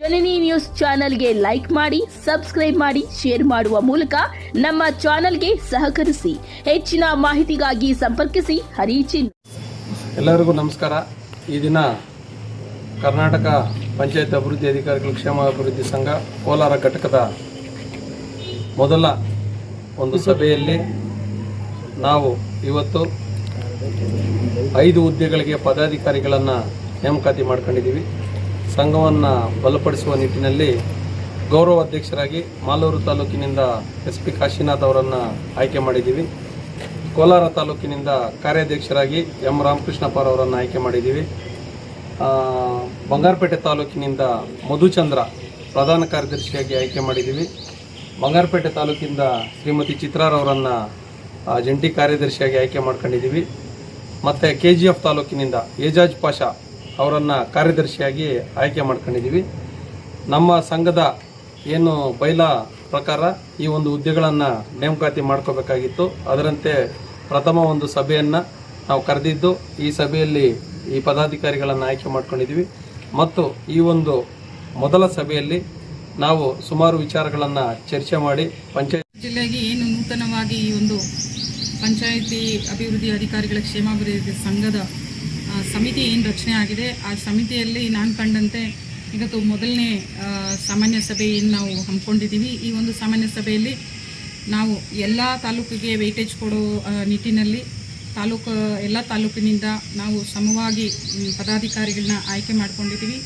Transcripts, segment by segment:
ಜನನಿ news ಚಾನೆಲ್ಗೆ like ಮಾಡಿ, subscribe ಮಾಡಿ, ಶೇರ್ ಮಾಡುವ ಮೂಲಕ ನಮ್ಮ ಚಾನೆಲ್ಗೆ ಸಹಕರಿಸಿ. ಹೆಚ್ಚಿನ ಮಾಹಿತಿಗಾಗಿ ಸಂಪರ್ಕಿಸಿ ಹರಿಚಿನ್. ಎಲ್ಲರಿಗೂ ನಮಸ್ಕಾರ. ಈ ದಿನ ಕರ್ನಾಟಕ ಪಂಚಾಯತ್ ಅಭಿವೃದ್ಧಿ ಅಧಿಕಾರಿಗಳ ಕ್ಷೇಮಾಭಿವೃದ್ಧಿ ಸಂಘ ಕೋಲಾರ ಘಟಕದ ಮೊದಲ ಒಂದು ಸಭೆಯಲ್ಲಿ ನಾವು ಇವತ್ತು 5 ಹುದ್ದೆಗಳಿಗೆ ಪದಾಧಿಕಾರಿಗಳನ್ನು ನೇಮಕಾತಿ ಮಾಡ್ಕೊಂಡಿದ್ದೀವಿ. ಸಂಘವನ್ನು ಬಲಪಡಿಸುವ ನಿಟ್ಟಿನಲ್ಲಿ ಗೌರವ ಅಧ್ಯಕ್ಷರಾಗಿ ಮಾಲೂರು ತಾಲೂಕಿನಿಂದ SP ಕಾಶಿನಾಥ್ ಅವರನ್ನು ಆಯ್ಕೆ ಮಾಡಿದ್ದೀವಿ. ಕೋಲಾರ ತಾಲೂಕಿನಿಂದ ಕಾರ್ಯಾಧ್ಯಕ್ಷರಾಗಿ M ರಾಮಕೃಷ್ಣಪ್ಪ ಅವರನ್ನು ಆಯ್ಕೆ ಮಾಡಿದ್ದೀವಿ. ಬಂಗಾರಪೇಟೆ ತಾಲೂಕಿನಿಂದ ಮಧುಚಂದ್ರ ಪ್ರಧಾನ ಕಾರ್ಯದರ್ಶಿಯಾಗಿ ಆಯ್ಕೆ ಮಾಡಿದ್ದೀವಿ. ಬಂಗಾರಪೇಟೆ ತಾಲೂಕಿಂದ ಶ್ರೀಮತಿ ಚಿತ್ರಾರವರನ್ನು ಜಂಟಿ ಕಾರ್ಯದರ್ಶಿಯಾಗಿ ಆಯ್ಕೆ ಮಾಡ್ಕೊಂಡಿದ್ದೀವಿ. ಮತ್ತು KGF ತಾಲೂಕಿನಿಂದ ಏಜಾಜ್ ಪಾಷಾ ಅವರನ್ನು ಕಾರ್ಯದರ್ಶಿಯಾಗಿ ಆಯ್ಕೆ ಮಾಡ್ಕೊಂಡಿದ್ದೀವಿ. ನಮ್ಮ ಸಂಘದ ಏನು ಬೈಲಾ ಪ್ರಕಾರ ಈ ಒಂದು ಹುದ್ದೆಗಳನ್ನು ನೇಮಕಾತಿ ಮಾಡ್ಕೋಬೇಕಾಗಿತ್ತು. ಅದರಂತೆ ಪ್ರಥಮ ಒಂದು ಸಭೆಯನ್ನು ನಾವು ಕರೆದಿದ್ದು, ಈ ಸಭೆಯಲ್ಲಿ ಈ ಪದಾಧಿಕಾರಿಗಳನ್ನು ಆಯ್ಕೆ ಮಾಡ್ಕೊಂಡಿದ್ದೀವಿ. ಮತ್ತು ಈ ಒಂದು ಮೊದಲ ಸಭೆಯಲ್ಲಿ ನಾವು ಸುಮಾರು ವಿಚಾರಗಳನ್ನು ಚರ್ಚೆ ಮಾಡಿ ಪಂಚಾಯತ್ ಜಿಲ್ಲೆಗೆ ಏನು ನೂತನವಾಗಿ ಈ ಒಂದು ಪಂಚಾಯಿತಿ ಅಭಿವೃದ್ಧಿ ಅಧಿಕಾರಿಗಳ ಕ್ಷೇಮಾಭಿವೃದ್ಧಿ ಸಂಘದ ಸಮಿತಿ ಏನು ರಚನೆ ಆಗಿದೆ, ಆ ಸಮಿತಿಯಲ್ಲಿ ನಾನು ಕಂಡಂತೆ ಇವತ್ತು ಮೊದಲನೇ ಸಾಮಾನ್ಯ ಸಭೆಯನ್ನು ನಾವು ಹಮ್ಮಿಕೊಂಡಿದ್ದೀವಿ. ಈ ಒಂದು ಸಾಮಾನ್ಯ ಸಭೆಯಲ್ಲಿ ನಾವು ಎಲ್ಲ ತಾಲೂಕಿಗೆ ವೇಟೇಜ್ ಕೊಡೋ ನಿಟ್ಟಿನಲ್ಲಿ ಎಲ್ಲ ತಾಲೂಕಿನಿಂದ ನಾವು ಸಮವಾಗಿ ಪದಾಧಿಕಾರಿಗಳನ್ನ ಆಯ್ಕೆ ಮಾಡ್ಕೊಂಡಿದ್ದೀವಿ.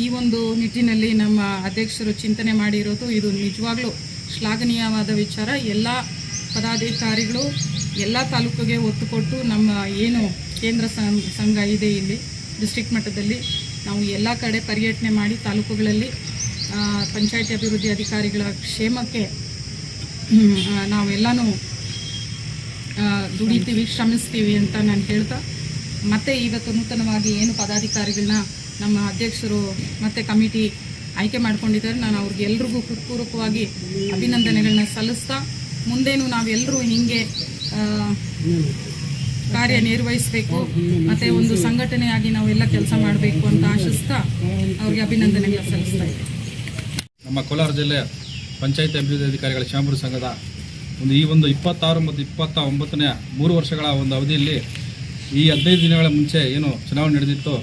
ಈ ಒಂದು ನಿಟ್ಟಿನಲ್ಲಿ ನಮ್ಮ ಅಧ್ಯಕ್ಷರು ಚಿಂತನೆ ಮಾಡಿರೋದು ಇದು ನಿಜವಾಗ್ಲೂ ಶ್ಲಾಘನೀಯವಾದ ವಿಚಾರ. ಎಲ್ಲ ಪದಾಧಿಕಾರಿಗಳು ಎಲ್ಲ ತಾಲೂಕಿಗೆ ಒತ್ತು ಕೊಟ್ಟು ನಮ್ಮ ಏನು ಕೇಂದ್ರ ಸಂಘ ಇದೆ ಇಲ್ಲಿ ಡಿಸ್ಟ್ರಿಕ್ಟ್ ಮಟ್ಟದಲ್ಲಿ ನಾವು ಎಲ್ಲ ಕಡೆ ಪರ್ಯಟನೆ ಮಾಡಿ ತಾಲೂಕುಗಳಲ್ಲಿ ಪಂಚಾಯತಿ ಅಭಿವೃದ್ಧಿ ಅಧಿಕಾರಿಗಳ ಕ್ಷೇಮಕ್ಕೆ ನಾವೆಲ್ಲನೂ ದುಡಿತೀವಿ, ಶ್ರಮಿಸ್ತೀವಿ ಅಂತ ನಾನು ಹೇಳ್ತಾ, ಮತ್ತು ಇವತ್ತು ನೂತನವಾಗಿ ಏನು ಪದಾಧಿಕಾರಿಗಳನ್ನ ನಮ್ಮ ಅಧ್ಯಕ್ಷರು ಮತ್ತು ಕಮಿಟಿ ಆಯ್ಕೆ ಮಾಡ್ಕೊಂಡಿದ್ದಾರೆ, ನಾನು ಅವ್ರಿಗೆ ಎಲ್ರಿಗೂ ಹೃತ್ಪೂರ್ವಕವಾಗಿ ಅಭಿನಂದನೆಗಳನ್ನ ಸಲ್ಲಿಸ್ತಾ, ಮುಂದೇನು ನಾವೆಲ್ಲರೂ ಹೀಗೆ ಕಾರ್ಯನಿರ್ವಹಿಸಬೇಕು ಮತ್ತು ಒಂದು ಸಂಘಟನೆಯಾಗಿ ನಾವೆಲ್ಲ ಕೆಲಸ ಮಾಡಬೇಕು ಅಂತ ಆಶಿಸ್ತಾ ಅವ್ರಿಗೆ ಅಭಿನಂದನೆಗಳ ಸಲ್ಲಿಸ್ತಾ ಇದ್ದೀವಿ. ನಮ್ಮ ಕೋಲಾರ ಜಿಲ್ಲೆಯ ಪಂಚಾಯತ್ ಅಭಿವೃದ್ಧಿ ಅಧಿಕಾರಿಗಳ ಕ್ಷೇಮಾಭಿವೃದ್ಧಿ ಸಂಘದ ಈ ಒಂದು 26 ಮತ್ತು 29ನೇ 3 ವರ್ಷಗಳ ಒಂದು ಅವಧಿಯಲ್ಲಿ ಈ 15 ದಿನಗಳ ಮುಂಚೆ ಏನು ಚುನಾವಣೆ ನಡೆದಿತ್ತು,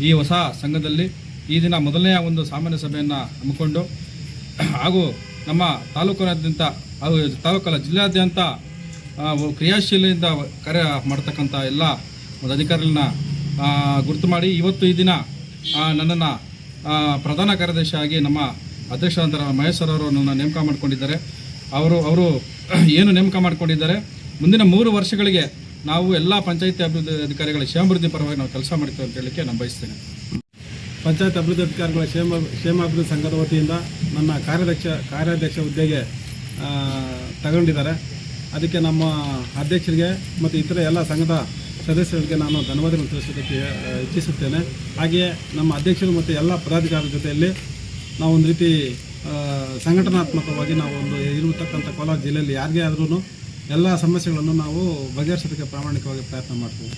ಈ ಹೊಸ ಸಂಘದಲ್ಲಿ ಈ ದಿನ ಮೊದಲನೆಯ ಒಂದು ಸಾಮಾನ್ಯ ಸಭೆಯನ್ನು ಹಮ್ಮಿಕೊಂಡು ಹಾಗೂ ನಮ್ಮ ತಾಲೂಕಿನಾದ್ಯಂತ ಹಾಗೂ ತಾಲೂಕಲ್ಲ ಜಿಲ್ಲೆಯಾದ್ಯಂತ ಕ್ರಿಯಾಶೀಲೆಯಿಂದ ಕಾರ್ಯ ಮಾಡ್ತಕ್ಕಂಥ ಎಲ್ಲ ಒಂದು ಅಧಿಕಾರಿಗಳನ್ನ ಗುರುತು ಮಾಡಿ ಇವತ್ತು ಈ ದಿನ ನನ್ನನ್ನು ಪ್ರಧಾನ ಕಾರ್ಯದರ್ಶಿಯಾಗಿ ನಮ್ಮ ಅಧ್ಯಕ್ಷರಾದ ಮಹೇಶ್ ಸರ್ ಅವರು ನನ್ನ ನೇಮಕ ಮಾಡಿಕೊಂಡಿದ್ದಾರೆ. ಅವರು ಏನು ನೇಮಕ ಮಾಡಿಕೊಂಡಿದ್ದಾರೆ, ಮುಂದಿನ 3 ವರ್ಷಗಳಿಗೆ ನಾವು ಎಲ್ಲ ಪಂಚಾಯತಿ ಅಭಿವೃದ್ಧಿ ಅಧಿಕಾರಿಗಳ ಕ್ಷೇಮಾಭಿವೃದ್ಧಿ ಪರವಾಗಿ ನಾವು ಕೆಲಸ ಮಾಡ್ತೀವಿ ಅಂತ ಹೇಳಲಿಕ್ಕೆ ನಾನು ಬಯಸ್ತೇನೆ. ಪಂಚಾಯತ್ ಅಭಿವೃದ್ಧಿ ಅಧಿಕಾರಿಗಳ ಕ್ಷೇಮಾಭಿವೃದ್ಧಿ ಸಂಘದ ವತಿಯಿಂದ ನನ್ನ ಕಾರ್ಯಾಧ್ಯಕ್ಷ ಹುದ್ದೆಗೆ ತಗೊಂಡಿದ್ದಾರೆ. ಅದಕ್ಕೆ ನಮ್ಮ ಅಧ್ಯಕ್ಷರಿಗೆ ಮತ್ತು ಇತರ ಎಲ್ಲ ಸಂಘದ ಸದಸ್ಯರಿಗೆ ನಾನು ಧನ್ಯವಾದಗಳು ತಿಳಿಸೋದಕ್ಕೆ ಇಚ್ಛಿಸುತ್ತೇನೆ. ಹಾಗೆಯೇ ನಮ್ಮ ಅಧ್ಯಕ್ಷರು ಮತ್ತು ಎಲ್ಲ ಪದಾಧಿಕಾರಿಗಳ ಜೊತೆಯಲ್ಲಿ ನಾವು ಒಂದು ರೀತಿ ಸಂಘಟನಾತ್ಮಕವಾಗಿ ನಾವು ಒಂದು ಇರತಕ್ಕಂಥ ಕೋಲಾರ ಜಿಲ್ಲೆಯಲ್ಲಿ ಯಾರಿಗೇ ಆದ್ರೂ ಎಲ್ಲ ಸಮಸ್ಯೆಗಳನ್ನು ನಾವು ಬಗೆಹರಿಸೋದಕ್ಕೆ ಪ್ರಾಮಾಣಿಕವಾಗಿ ಪ್ರಯತ್ನ ಮಾಡ್ತೀವಿ.